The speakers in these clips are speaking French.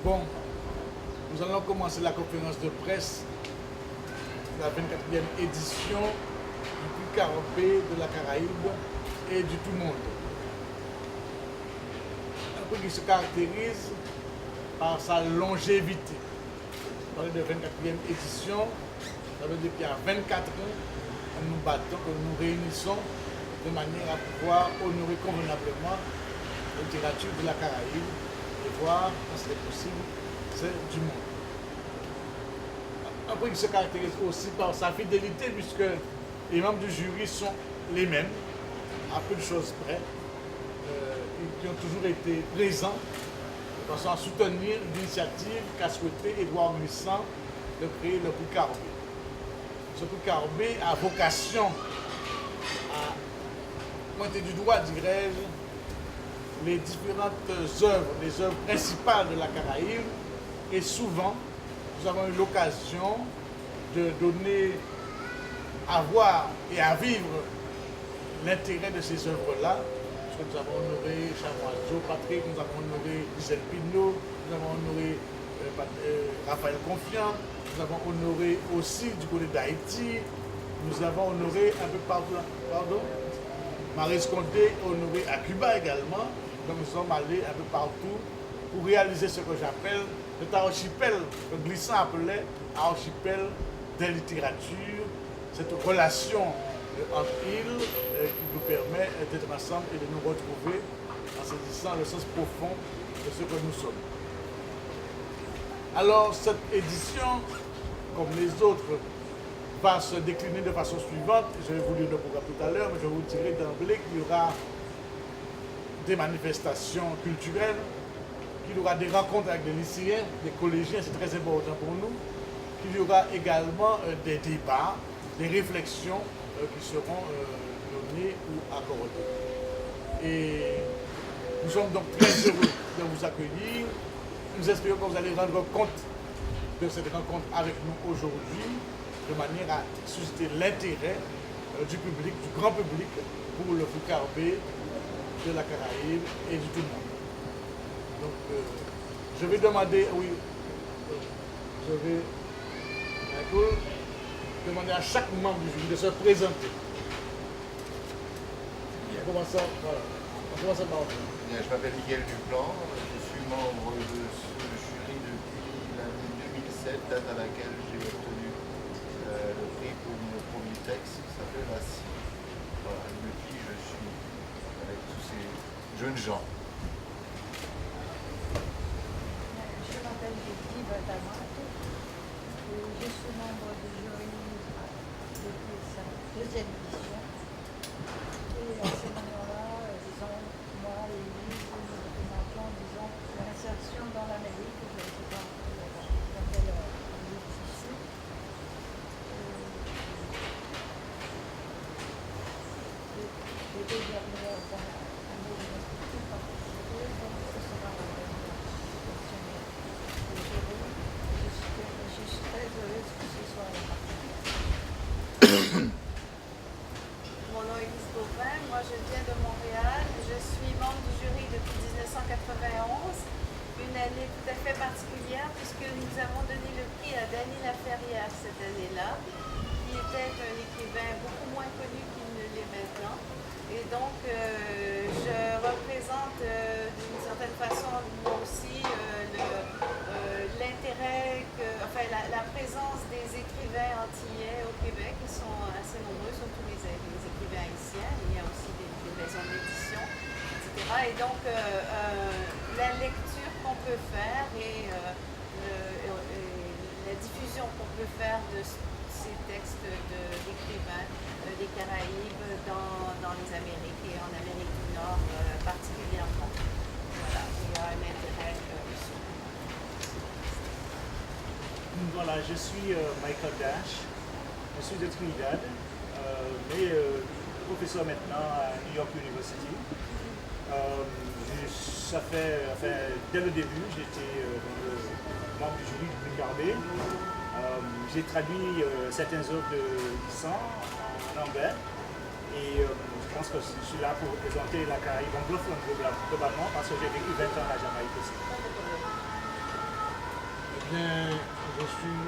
Bon, nous allons commencer la conférence de presse, la 24e édition du prix Carabé de la Caraïbe et du tout monde. Un prix qui se caractérise par sa longévité. On parle de 24e édition, ça veut dire qu'il y a 24 ans que nous battons, que nous réunissons de manière à pouvoir honorer convenablement la littérature de la Caraïbe et voir, quand c'est possible, c'est du monde. Un prix qui se caractérise aussi par sa fidélité, puisque les membres du jury sont les mêmes, à peu de choses près, qui ont toujours été présents de façon à soutenir l'initiative qu'a souhaité Édouard Glissant de créer le prix Carabé. Ce prix Carabé a vocation à pointer du doigt, dirais-je, les différentes œuvres, les œuvres principales de la Caraïbe, et souvent, nous avons eu l'occasion de donner à voir et à vivre l'intérêt de ces œuvres-là. Nous avons honoré Chamoiseau, Patrick, nous avons honoré Gisèle Pignot, nous avons honoré Raphaël Confiant, nous avons honoré aussi du côté d'Haïti, nous avons honoré un peu partout, pardon, Maryse Condé, honoré à Cuba également. Donc nous sommes allés un peu partout pour réaliser ce que j'appelle cet archipel, que Glissant appelait archipel de littérature, cette relation entre îles qui nous permet d'être ensemble et de nous retrouver en saisissant le sens profond de ce que nous sommes. Alors cette édition, comme les autres, va se décliner de façon suivante. Je vais vous lire le programme tout à l'heure, mais je vais vous dirai d'emblée qu'il y aura des manifestations culturelles, qu'il y aura des rencontres avec des lycéens, des collégiens, c'est très important pour nous, qu'il y aura également des débats, des réflexions qui seront données ou accordées. Et nous sommes donc très heureux de vous accueillir. Nous espérons que vous allez rendre compte de cette rencontre avec nous aujourd'hui, de manière à susciter l'intérêt du public, du grand public, pour le prix Carabé de la Caraïbe et du tout le monde. Donc, je vais demander, oui, je vais demander à chaque membre du jury de se présenter. On commence par vous. Bien, je m'appelle Miguel Duplan, je suis membre de ce jury depuis l'année 2007, date à laquelle j'ai obtenu le prix pour mon premier texte qui s'appelle Assis. Voilà, et depuis je suis avec tous ces jeunes gens. Je m'appelle Betty Badamato et je suis membre du jury depuis sa deuxième édition. Et à ce moment-là, disons, moi et lui, nous représentons, disons, l'insertion dans l'Amérique. Je ne sais pas dans quel livre je suis. Les deux dernières années de notre équipe participé, donc ce sera la dernière question du jury. Je suis très heureuse que ce soit là. Mon nom est Lise Gauvin, moi je viens de Montréal, je suis membre du jury depuis 1991, une année tout à fait particulière puisque nous avons donné le prix à Dany Laferrière cette année-là, qui était un écrivain beaucoup moins connu qu'il ne l'est maintenant. Et donc je représente d'une certaine façon moi aussi l'intérêt, la présence des écrivains antillais au Québec, qui sont assez nombreux, surtout les écrivains haïtiens. Il y a aussi des maisons d'édition, etc. Et donc la lecture qu'on peut faire et la diffusion qu'on peut faire de ces textes d'écrivains des Caraïbes dans les Amériques et en Amérique du Nord particulièrement. Voilà, il y a un intérêt aussi. Voilà, je suis Michael Dash, je suis de Trinidad, mais professeur maintenant à New York University. Dès le début, j'étais membre du jury du prix Carabé. J'ai traduit certaines œuvres de Glissant en anglais et je pense que je suis là pour représenter la Caraïbe anglophone globalement parce que j'ai vécu 20 ans à la Jamaïque aussi. bien, je suis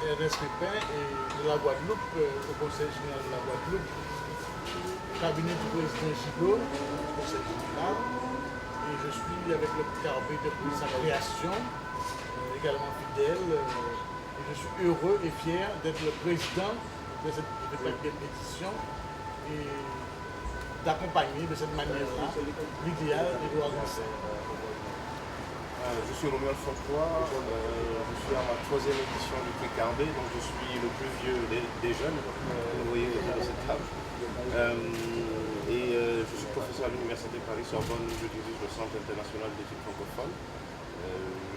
Ernest Pépin et de la Guadeloupe, au Conseil général de la Guadeloupe, cabinet du président Gigot, au Conseil général. Et je suis avec le Carbé depuis sa création, également fidèle. Et je suis heureux et fier d'être le président de cette 24e édition et d'accompagner de cette manière-là l'idéal d'Édouard Glissant. Je suis Romuald Fontois, je suis à ma 3e édition du prix Carbet, donc je suis le plus vieux des jeunes, vous voyez autour de cette table. Je suis professeur à l'Université Paris-Sorbonne, je dirige le Centre international d'études francophones.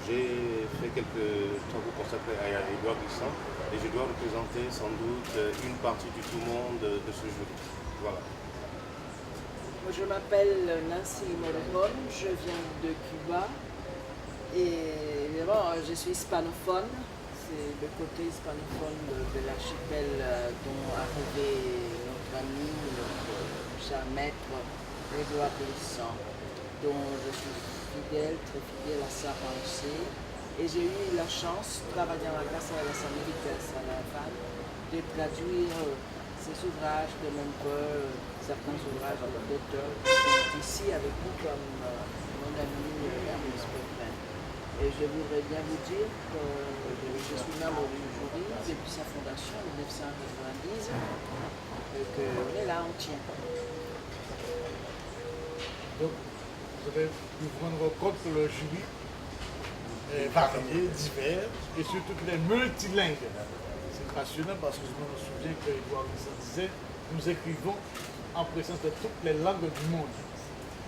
J'ai fait quelques travaux consacrés à Édouard Glissant et je dois représenter sans doute une partie du tout monde de ce jury. Voilà. Je m'appelle Nancy Morejón, je viens de Cuba et bon, je suis hispanophone. C'est le côté hispanophone de l'archipel dont a rêvé notre ami, notre cher maître Édouard Glissant, dont je suis fidèle, très fidèle à sa pensée. Et j'ai eu la chance, travaillant à la Casa de las Américas à La Havane, de traduire ces ouvrages de nombreux, certains ouvrages d'auteurs qui sont ici avec nous, comme mon ami Ernest Pépin. Et je voudrais bien vous dire que je suis membre du jury depuis sa fondation en 1990 et qu'on est là, on tient. Donc, vous allez vous rendre compte que le jury est varié, divers et surtout qu'il est multilingue. C'est passionnant parce que je me souviens que Édouard Glissant disait nous écrivons en présence de toutes les langues du monde.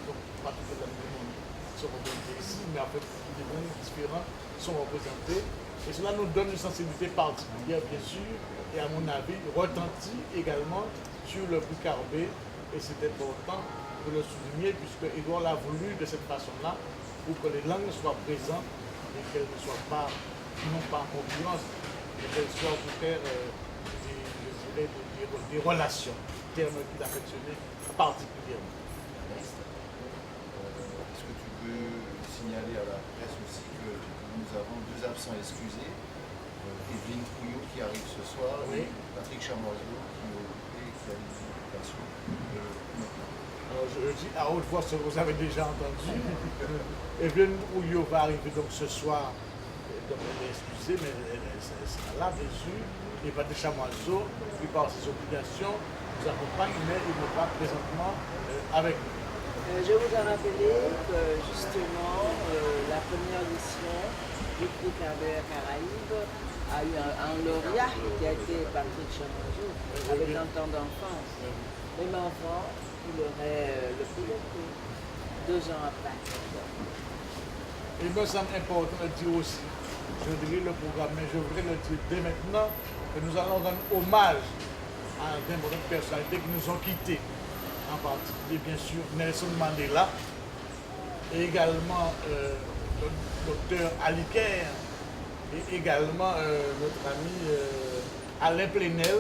Donc, pas toutes les langues du monde sont représentées ici, mais en fait, des langues différentes sont représentées. Et cela nous donne une sensibilité particulière, bien sûr, et à mon avis, retentit également sur le prix Carbet. Et c'est important de le souligner, puisque Édouard l'a voulu de cette façon-là, pour que les langues soient présentes et qu'elles ne soient pas, non pas en concurrence, mais qu'elles soient pour faire des relations, terme qu'il affectionnait particulièrement. Est-ce que tu peux signaler à la presse aussi que nous avons 2 absents excusés, Evelyne Pouillot qui arrive ce soir, Oui. et Patrick Chamoiseau qui a une invitation maintenant. Alors je dis à haute voix ce que vous avez déjà entendu. Evelyne Pouillot va arriver donc ce soir, comme elle est excusée, mais elle sera là bien sûr. Et Patrick Chamoiseau, qui par ses obligations, nous accompagne, mais il n'est pas présentement avec nous. Je vous ai rappelé que justement la première édition du prix Carbet Caraïbes a eu un lauréat qui a été Patrick Chamoiseau avec un temps d'enfance. Même enfant, il aurait le prix de prix 2 ans après. Il me semble important de dire aussi, je dirais le programme, mais je voudrais le dire dès maintenant, que nous allons rendre hommage à d'importantes personnalités qui nous ont quittés. En particulier, bien sûr, Nelson Mandela, et également le docteur Ali Kerr, et également notre ami Alain Plenel,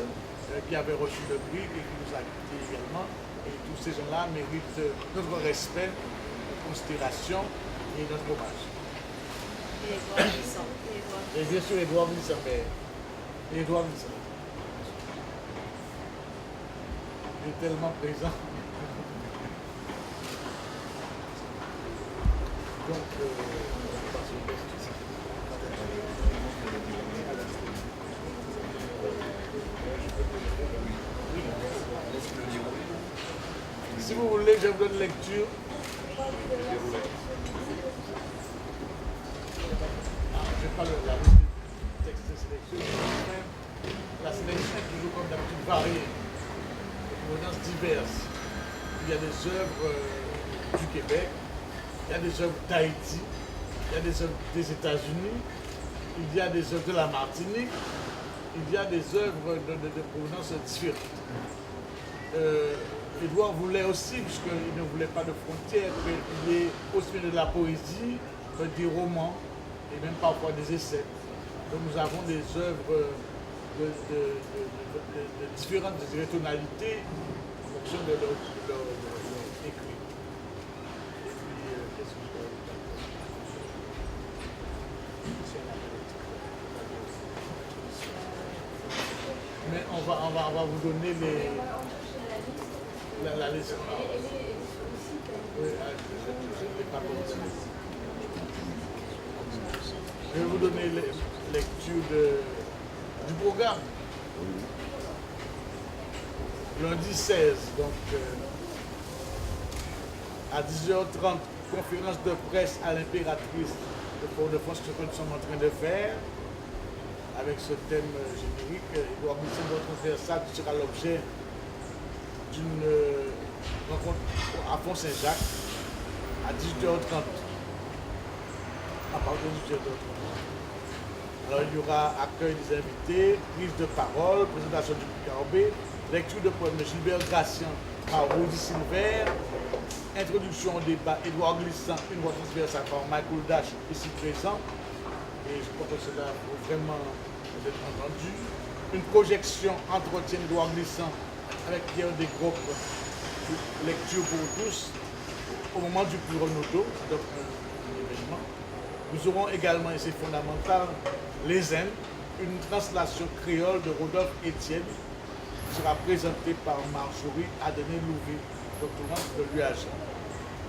qui avait reçu le prix et qui nous a quittés également. Et tous ces gens-là méritent notre respect, notre considération et notre hommage. Et Édouard Glissant. Et bien sûr, Édouard Glissant, mais Édouard Glissant. Il est tellement présent. Donc, si vous voulez, je vous donne lecture. Je parle de la liste du texte de sélection. La sélection est toujours comme d'habitude variée, de provenances diverses. Il y a des œuvres du Québec, il y a des œuvres d'Haïti, il y a des œuvres des États-Unis, il y a des œuvres de la Martinique, il y a des œuvres de provenance différentes. Édouard voulait aussi, puisqu'il ne voulait pas de frontières, qu'il y ait aussi bien de la poésie, des romans et même parfois des essais. Donc nous avons des œuvres de différentes tonalités en fonction de leur écrit. Et puis, qu'est-ce que je dois dire? va vous donner la liste. Oui, je ne l'ai pas continué. Je vais vous donner lecture du programme. Lundi 16, donc à 10h30, conférence de presse à l'impératrice de Port-de-France, ce que nous sommes en train de faire, avec ce thème générique. Édouard Glissant, votre transversal, qui sera l'objet d'une rencontre à Pont-Saint-Jacques à 18h30. À partir de 18h30. Alors il y aura accueil des invités, prise de parole, présentation du PKB, lecture de poèmes de Gilbert Gracian par Rodi Silver, introduction au débat Édouard Glissant, une voix transversale par Michael Dash, ici présent. Et je crois que cela faut vraiment être entendu. Une projection entretien Édouard Glissant avec Pierre Desgroupes, lecture pour tous, au moment du plus Renaudot, donc un événement. Nous aurons également, et c'est fondamental, les Zen, une translation créole de Rodolphe Étienne, qui sera présentée par Marjorie Adené-Louvet, doctorante de l'UAG.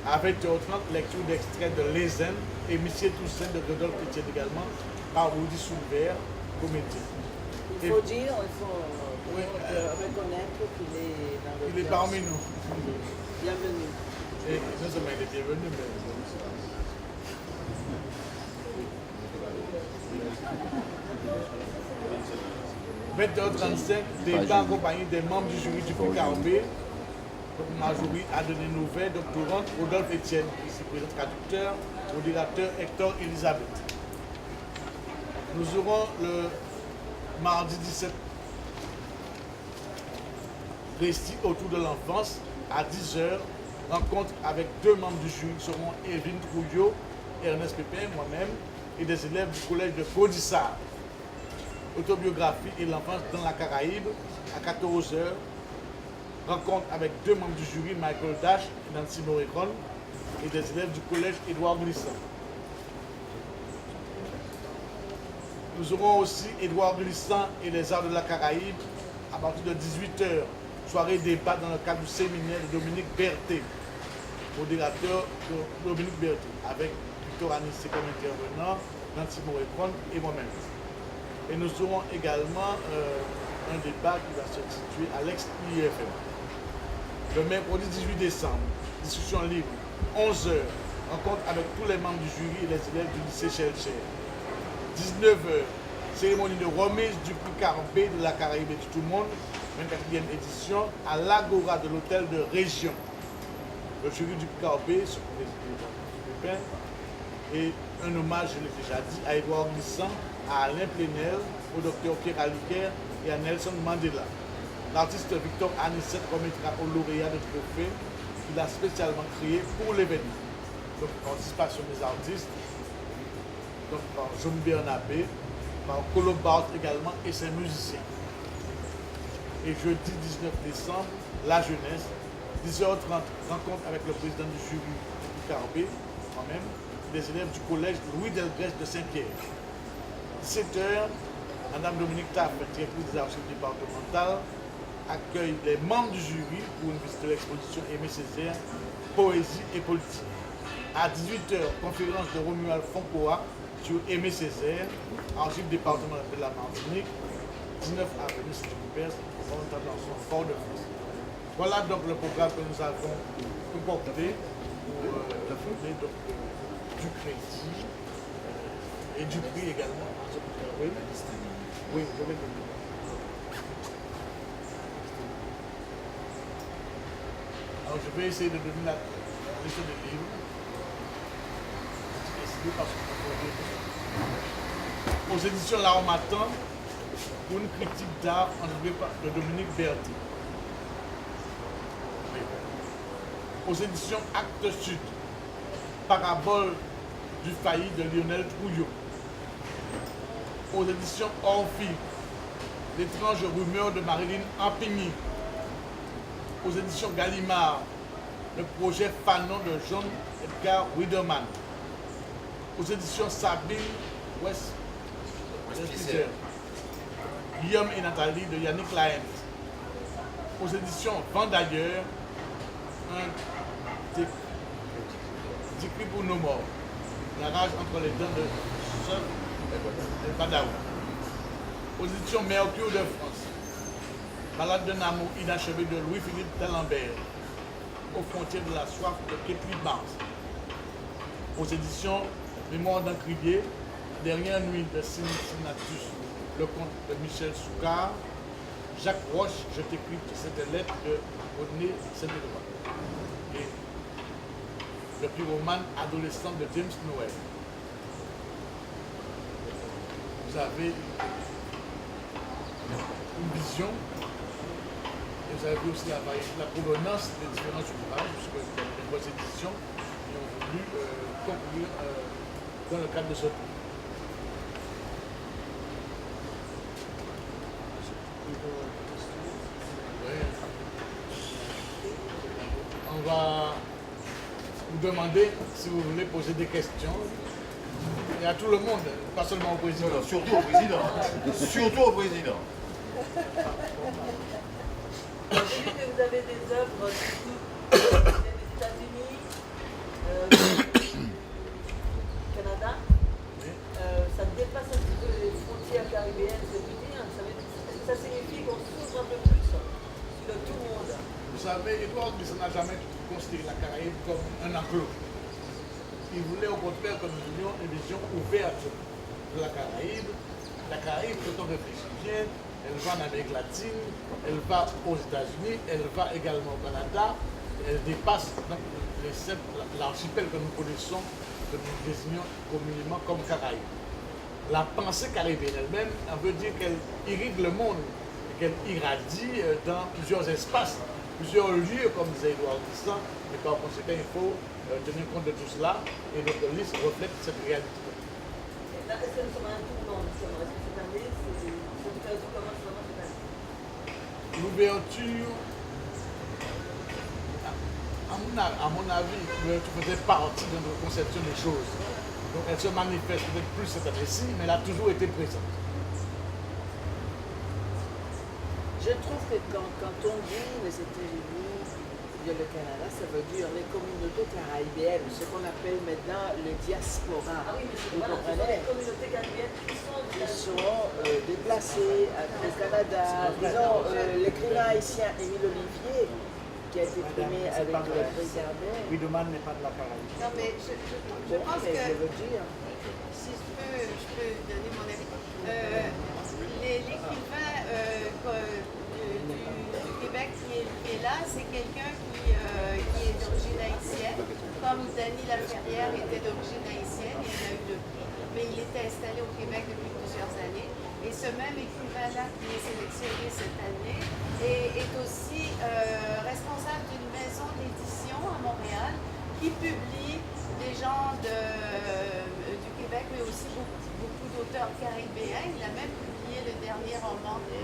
À 20h30, lecture d'extrait de Les Zen et Monsieur Toussaint de Rodolphe Étienne également, par Rodi Soulvert, comédien. Il faut dire, il faut reconnaître qu'il est dans le Il est parmi nous. Bienvenue. Et non seulement il est bienvenu, mais... 20h35, débat en compagnie des membres du jury du PKB. Donc Marjorie Adené-Louvet, doctorante, Rodolphe Étienne, ici présent traducteur, modérateur Hector Elisabeth. Nous aurons le mardi 17 récit autour de l'enfance à 10h. Rencontre avec deux membres du jury qui seront Evelyne Trouillot, Ernest Pépin, moi-même, et des élèves du collège de Gaudissart. Autobiographie et l'enfance dans la Caraïbe à 14h. Rencontre avec deux membres du jury, Michael Dash et Nancy Moricon, et des élèves du collège Édouard Glissant. Nous aurons aussi Édouard Glissant et les arts de la Caraïbe à partir de 18h. Soirée débat dans le cadre du séminaire de Dominique Berthet, modérateur de Dominique Berthet, avec Victor Anissé comme intervenant, Nancy Moricon et moi-même. Et nous aurons également un débat qui va se situer à l'ex-IFM. Le mercredi 18 décembre, discussion libre, 11h, rencontre avec tous les membres du jury et les élèves du lycée Chelcher. 19h, cérémonie de remise du prix Carbet de la Caraïbe et de tout le monde, 24e édition, à l'Agora de l'hôtel de Région. Le jury du prix Carbet, sur le Pépin, et un hommage, je l'ai déjà dit, à Édouard Glissant, à Alain Plenel, au docteur Pierre Aliquer et à Nelson Mandela. L'artiste Victor Anissette remettra au lauréat de trophée qu'il a spécialement créé pour l'événement. Donc, participation des artistes, donc par Jean Bernabé, par Colo Bart également et ses musiciens. Et jeudi 19 décembre, la jeunesse, 10h30, rencontre avec le président du jury du Carbet, moi-même, des élèves du collège Louis Delgrès de Saint-Pierre. 17h, Madame Dominique Taff, directrice des archives départementales, accueille les membres du jury pour une visite de l'exposition Aimé Césaire, Poésie et Politique. À 18h, conférence de Romuald Foncoa sur Aimé Césaire, archives départementales de la Martinique, 19 avril, c'est du Perse, dans son Fort-de-France. Voilà donc le programme que nous avons concocté pour du crédit et du prix également. Oui, oui, je vais donner. Alors je vais essayer de donner la liste des livres. Aux éditions L'Armatan, pour une critique d'art enlevée par de Dominique Berthet. Aux éditions Actes Sud, Parabole du failli de Lionel Trouillot. Aux éditions Orphy, L'étrange rumeur de Marilyn Ampigny. Aux éditions Gallimard, le projet Fanon de John Edgar Widerman. Aux éditions Sabine West Guillaume et Nathalie de Yannick Lahen. aux éditions Vendailleurs, un décrit pour nos morts. La rage entre les dents de Seul et Badaou. Aux éditions Mercure de France. Balade d'un amour inachevé de Louis-Philippe d'Alembert. Aux frontières de la soif de Képli Barnes. Aux éditions Mémoire d'un crier, Dernière nuit de Cincinnatus, le conte de Michel Soucard. Jacques Roche, je t'écris cette lettre de Rodney Saint-Éloi. Et le pyromane adolescent de James Noël. Vous avez une vision et vous avez aussi la provenance des différents ouvrages, puisque les bonnes éditions qui ont voulu conclure dans le cadre de ce cours. On va vous demander si vous voulez poser des questions. Et à tout le monde, pas seulement au président. Non, surtout au président. Surtout au président. J'ai vu que vous avez des œuvres des États-Unis, du Canada. Ça dépasse un petit peu les frontières caribéennes, c'est tout dire. Ça signifie qu'on s'ouvre un peu plus sur le tout le monde. Vous savez, Edouard Glissant n'a jamais considéré la Caraïbe comme un enclos. Il voulait au contraire que nous ayons une vision ouverte de la Caraïbe. La Caraïbe, quand on réfléchit bien, elle va en Amérique latine, elle va aux États-Unis, elle va également au Canada, elle dépasse l'archipel que nous connaissons, que nous désignons communément comme Caraïbe. La pensée caribéenne elle-même, elle veut dire qu'elle irrigue le monde, qu'elle irradie dans plusieurs espaces, plusieurs lieux, comme disait Edouard Glissant, et par conséquent, il faut tenir compte de tout cela, et notre liste reflète cette réalité. Là, est-ce que nous sommes à un tournant, justement? Est-ce que cette année, c'est comment vraiment cette année? L'ouverture, à mon avis, l'ouverture faisait partie de notre conception des choses. Donc elle se manifeste peut-être plus cette année-ci, mais elle a toujours été présente. Je trouve que quand on dit les États-Unis et le Canada, ça veut dire les communautés caribéennes, ce qu'on appelle maintenant le diaspora. Ah oui, mais c'est Vous voilà, ce sont comprenez? les communautés caribéennes qui sont Déplacés au Canada. Disons, l'écrivain haïtien Émile Olivier, qui a été primé avec le prix Gardin. Guidoman n'est pas de la Caraïbe. Non, mais je pense Mais que, je veux dire. si je peux donner mon avis, l'écrivain du Québec qui est là, c'est quelqu'un qui est d'origine haïtienne, comme Dany Laferrière était d'origine haïtienne, il a eu le prix, mais il était installé au Québec depuis plusieurs années. Et ce même écrivain-là qui est sélectionné cette année est aussi responsable d'une maison d'édition à Montréal qui publie des gens du Québec, mais aussi beaucoup d'auteurs caribéens. Il a même publié le dernier roman de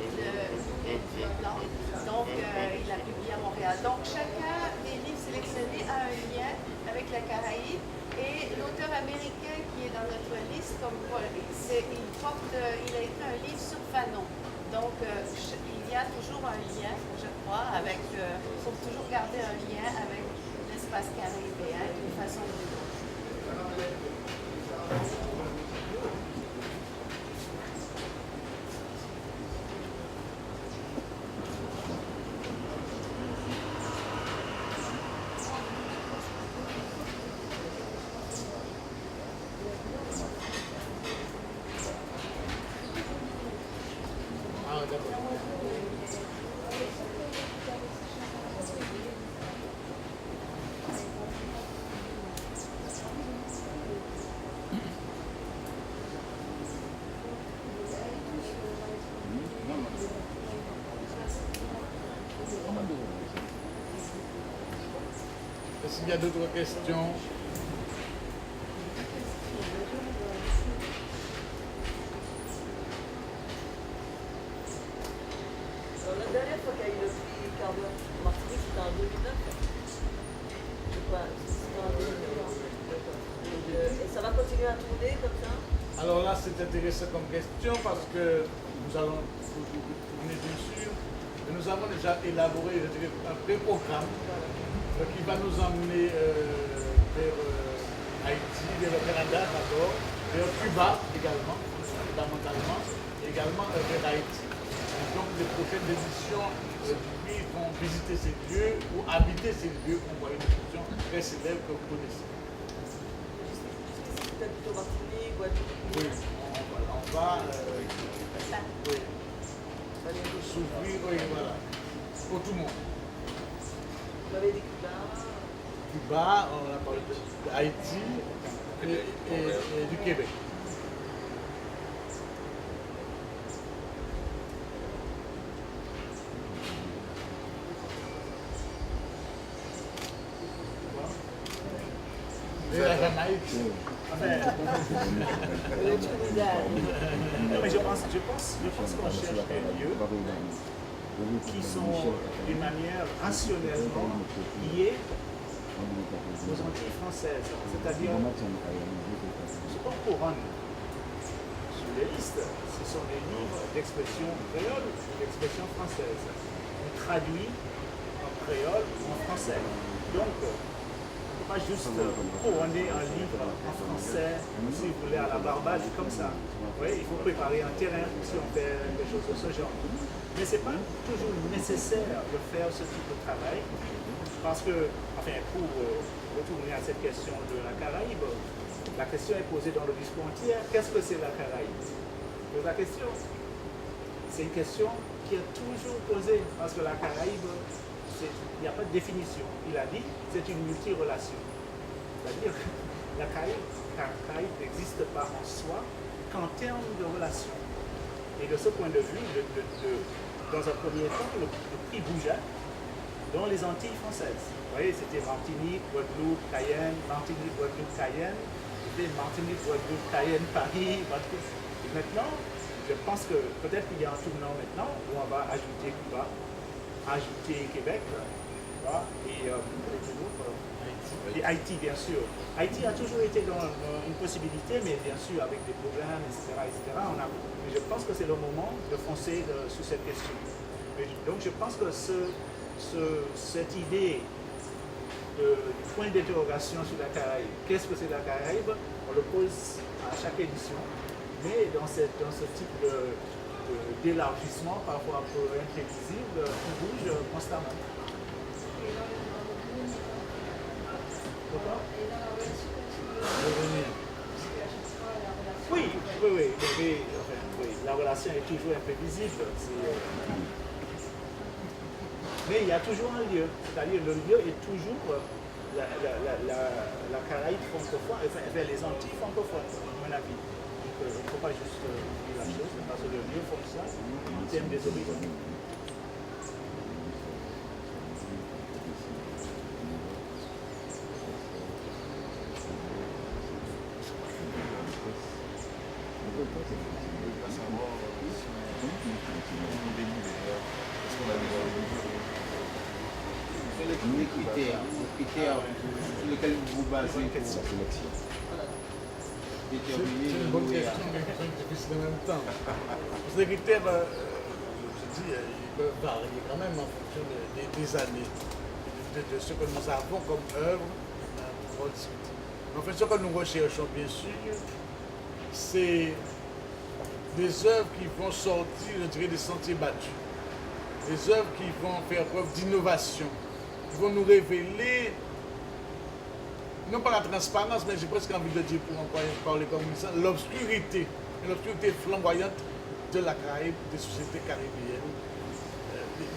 Blanc. Donc, il a publié à Montréal. Donc, chacun des livres sélectionnés a un lien avec la Caraïbe. Et l'auteur américain qui est dans notre liste, comme quoi, il a écrit un livre sur Fanon. Donc, il y a toujours un lien, je crois, il faut toujours garder un lien avec l'espace caribéen d'une façon ou d'une autre. Ah, d'accord. Est-ce qu'il y a d'autres questions? Alors, la dernière fois qu'il y a eu le prix Cardin Martinique, c'était en 2009. Je crois, c'était en 2009. Et ça va continuer à tourner comme ça? Alors là, c'est intéressant comme question parce que nous allons vous tourner bien sûr Mais nous avons déjà élaboré, je dirais, un pré-programme qui va nous emmener vers Haïti, vers le Canada d'abord, vers Cuba également, fondamentalement, et également vers Haïti. Et donc les prochaines éditions du prix vont visiter ces lieux ou habiter ces lieux. On voit une expression très célèbre que vous connaissez. Jusqu'ici, peut-être plutôt Martinique, Guadeloupe. Oui, on va oui, s'ouvrir, oui, voilà, pour tout le monde. Vous m'avez dit Cuba. Cuba, on a parlé d'Haïti et du Québec. Et la Jamaïque. Le Trinidad. Non, mais je pense qu'on cherche des lieux qui sont d'une manière rationnellement liés aux Antilles françaises. C'est-à-dire, ce qu'on couronne sur les listes, ce sont des livres d'expression créole ou d'expression française. On traduit en créole ou en français. Donc, pas juste couronner un livre en français, si vous voulez, à la Barbade, comme ça. Oui, il faut préparer un terrain si on fait des choses de ce genre. Mais ce n'est pas toujours nécessaire de faire ce type de travail, parce que, enfin, pour retourner à cette question de la Caraïbe, la question est posée dans le discours entier, qu'est-ce que c'est la Caraïbe? Donc la question, c'est une question qui est toujours posée, parce que la Caraïbe, il n'y a pas de définition. Il a dit c'est une multi-relation. C'est-à-dire que la Caraïbe n'existe pas en soi qu'en termes de relation. Et de ce point de vue, dans un premier temps, le prix bougeait dans les Antilles françaises. Vous voyez, c'était Martinique, Guadeloupe, Cayenne, Martinique, Guadeloupe, Cayenne. C'était Martinique, Guadeloupe, Cayenne, Paris. Et maintenant, je pense que peut-être qu'il y a un tournant maintenant où on va ajouter Cuba, ajouter Québec, voilà, et Haïti, bien sûr. Haïti a toujours été dans une possibilité, mais bien sûr avec des problèmes, etc. Mais je pense que c'est le moment de foncer sur cette question. Donc je pense que cette idée du point d'interrogation sur la Caraïbe, qu'est-ce que c'est la Caraïbe, on le pose à chaque édition, mais dans ce type d'élargissement, parfois un peu imprévisible, qui bouge constamment. Pourquoi? Oui, la relation est toujours imprévisible. Mais il y a toujours un lieu, c'est-à-dire le lieu est toujours la Caraïbe francophone, enfin les Antilles francophones, à mon avis. Donc il ne faut pas juste dire la chose, parce que le lieu fonctionne en termes des origines. Les critères sur lesquels vous vous basez pour la sélection. C'est une bonne question, mais une difficile en même temps. Parce que les critères, je dis, ils peuvent varier quand même en fonction des années, de ce que nous avons comme œuvre pour discuter. En fait, ce que nous recherchons, bien sûr, c'est des œuvres qui vont sortir, je dirais, des sentiers battus. Des œuvres qui vont faire preuve d'innovation, qui vont nous révéler, non pas la transparence, mais j'ai presque envie de dire, pour parler comme ça, l'obscurité flamboyante de la Caraïbe, des sociétés caribéennes.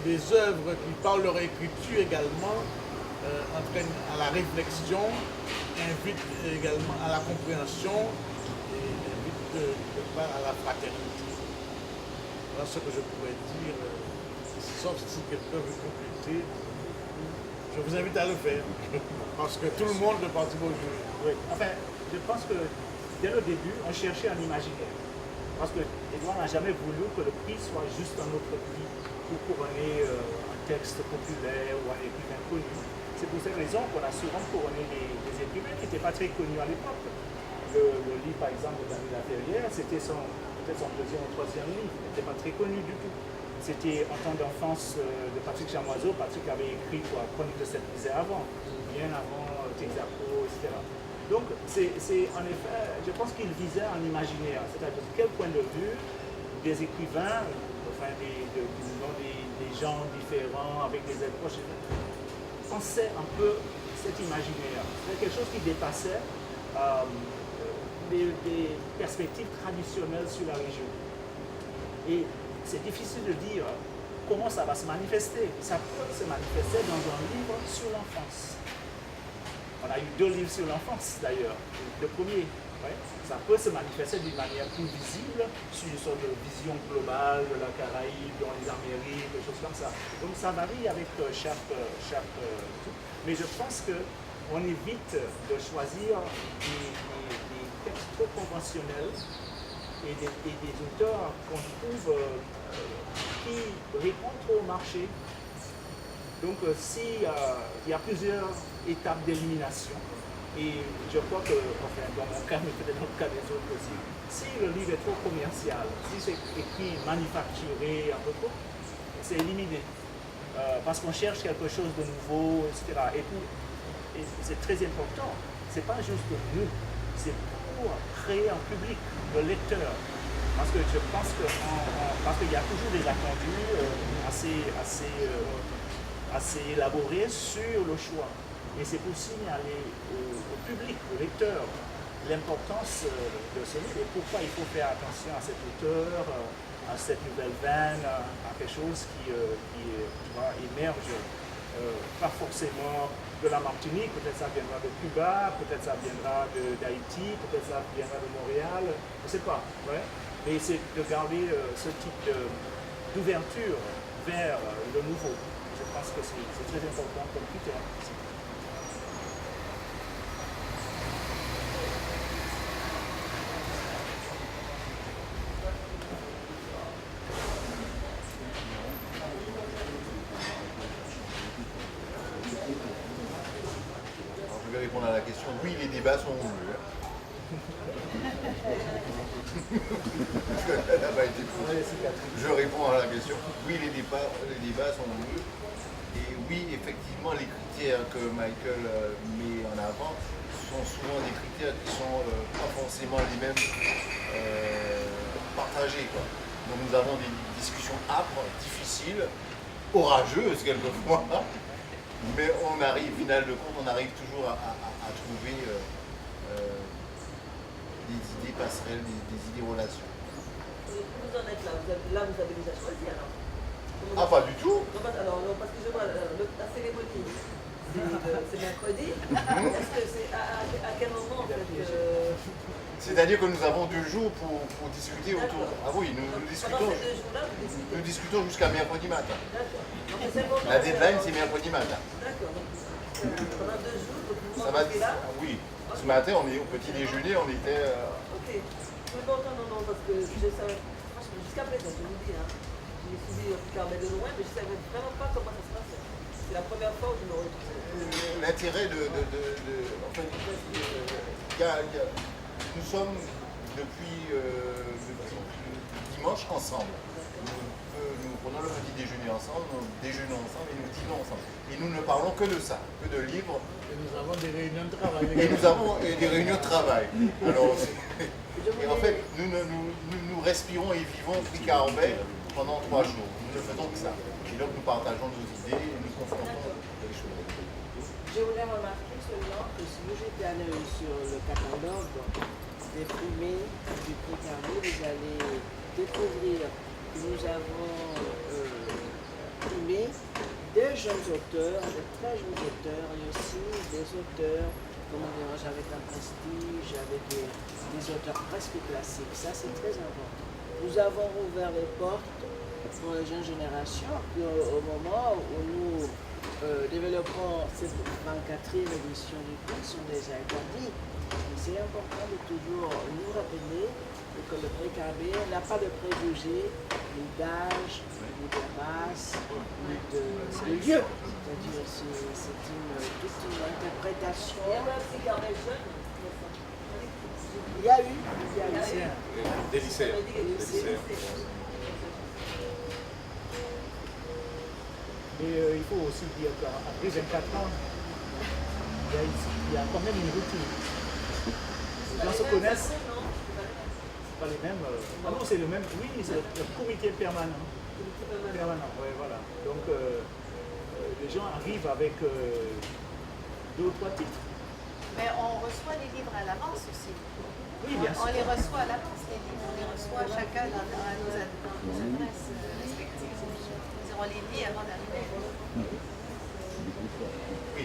Des œuvres qui, par leur écriture également, entraînent à la réflexion, invitent également à la compréhension et invitent à la fraternité. Voilà ce que je pourrais dire. Sauf si quelqu'un veut compléter, je vous invite à le faire. Parce que tout le monde participe au jeu. Oui. Enfin, je pense que dès le début, on cherchait un imaginaire. Parce que Édouard n'a jamais voulu que le prix soit juste un autre prix pour couronner un texte populaire ou un écrivain connu. C'est pour cette raison qu'on a souvent couronné des écrivains qui n'étaient pas très connus à l'époque. Le livre, par exemple, de Daniel Laferrière, c'était peut-être son deuxième ou troisième livre, il n'était pas très connu du tout. c'était en temps d'enfance de Patrick Chamoiseau. Patrick avait écrit quoi, Chronique de cette misère avant, bien avant Texaco, etc. Donc, c'est en effet, je pense qu'il visait un imaginaire, c'est-à-dire quel point de vue des écrivains, enfin des gens différents, avec des approches, pensaient un peu cet imaginaire. C'est quelque chose qui dépassait des perspectives traditionnelles sur la région. Et c'est difficile de dire comment ça va se manifester. Ça peut se manifester dans un livre sur l'enfance. On a eu 2 livres sur l'enfance d'ailleurs. Le premier, ouais, ça peut se manifester d'une manière plus visible sur une sorte de vision globale de la Caraïbe, dans les Amériques, des choses comme ça. Donc ça varie avec chaque truc. Mais je pense qu'on évite de choisir des textes trop conventionnels et des auteurs qu'on trouve qui répondent trop au marché. Donc s'il y a plusieurs étapes d'élimination, et je crois que, enfin dans mon cas, mais peut-être dans le cas des autres aussi, si le livre est trop commercial, si c'est écrit manufacturé, un peu trop, c'est éliminé. Parce qu'on cherche quelque chose de nouveau, etc. Et c'est très important, c'est pas juste pour nous, c'est pour créer un public de lecteurs. Parce que je pense parce qu'il y a toujours des attendus assez élaborés sur le choix. Et c'est pour signaler au public, au lecteur, l'importance de ce livre et pourquoi il faut faire attention à cet auteur, à cette nouvelle veine, à quelque chose qui émerge, pas forcément de la Martinique, peut-être ça viendra de Cuba, peut-être ça viendra d'Haïti, peut-être ça viendra de Montréal, je ne sais pas. Ouais. Mais c'est de garder ce type d'ouverture vers le nouveau. Je pense que c'est très important comme critère. Alors, je vais répondre à la question. Oui, les débats sont houleux. Elle n'a pas été posée. Je réponds à la question. Oui, les débats sont houleux. Et oui, effectivement, les critères que Michael met en avant sont souvent des critères qui ne sont pas forcément les mêmes partagés, quoi. Donc nous avons des discussions âpres, difficiles, orageuses quelquefois, mais on arrive, au final de compte, on arrive toujours à trouver des idées passerelles, des idées relations. Vous en êtes là, vous avez déjà choisi alors? Ah, pas du tout. Non, parce que je vois la cérémonie, c'est mercredi. Est-ce que c'est à quel moment en fait C'est-à-dire que nous avons 2 jours pour discuter autour. Ah oui, nous discutons. Pendant ces 2 jours-là, vous discutez. Nous discutons jusqu'à mercredi matin. D'accord. La deadline, c'est mercredi matin. D'accord. Pendant 2 jours, vous Ça va. rencontrez là. Ah oui. Ce matin, on est au petit déjeuner, on était. Ok. C'est bon, non, parce que je savais, franchement, jusqu'à présent, je vous dis, j'ai suivi Carmel de loin, mais je ne savais vraiment pas comment ça se passait. C'est la première fois où je me retrouve. L'intérêt enfin, nous sommes depuis dimanche ensemble. Nous prenons le petit déjeuner ensemble, nous déjeunons ensemble et nous dînons ensemble. Et nous ne parlons que de ça, que de livres. Et nous avons des réunions de travail. Et nous avons des réunions de travail. Alors, et en fait, nous respirons et vivons Picardais pendant 3 jours. Nous ne faisons que ça. Et donc nous partageons nos idées et nous confrontons les choses. Je voulais remarquer seulement que si vous jetez un œil sur le catalogue des primés du prix Carnet, vous allez découvrir que nous avons primé des jeunes auteurs, des très jeunes auteurs, et aussi des auteurs, comment dirais-je, avec un prestige, avec des auteurs presque classiques. Ça, c'est très important. Nous avons ouvert les portes pour les jeunes générations, puis au moment où nous développons cette 24e édition du prix, sont déjà interdits. C'est important de toujours nous rappeler que le prix Carnet n'a pas de préjugés, ni d'âge, ni de race, ni de lieu. C'est-à-dire c'est toute une interprétation. Il y a un petit Carmel jeune. Il y a eu. Des lycéens. Et il faut aussi dire qu'après 24 ans, il y a quand même une routine. Les gens se connaissent. C'est pas les mêmes. Ah non, c'est le même. Oui, c'est le comité permanent. Permanent, oui, voilà. Donc, les gens arrivent avec 2 ou 3 titres. Mais on reçoit les livres à l'avance aussi. Oui, bien sûr. On les reçoit à l'avance, les livres. On les reçoit chacun dans nos adresses respectives. On les lit avant d'arriver. Oui,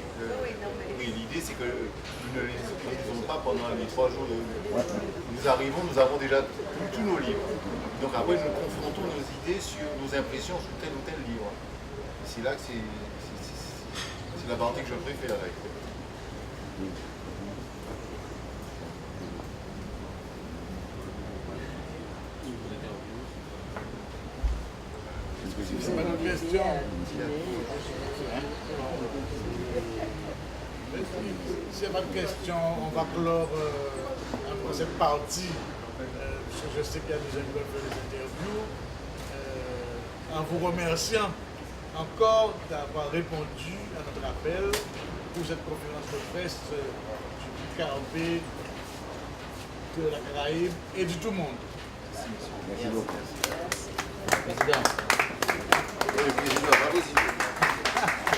non, mais... oui, l'idée c'est que nous ne les utilisons pas pendant les 3 jours. Nous arrivons, nous avons déjà tous nos livres. Donc après, nous confrontons nos idées sur nos impressions sur tel ou tel livre. C'est là que c'est la partie que je préfère. C'est pas une question. C'est pas une question. On va clore après cette partie. Parce que je sais qu'il y a des gens qui veulent faire des interviews. En vous remerciant encore d'avoir répondu à notre appel pour cette conférence de presse du Carabé, de la Caraïbe et du tout le monde. Merci beaucoup. Président. Oui, le président, allez-y.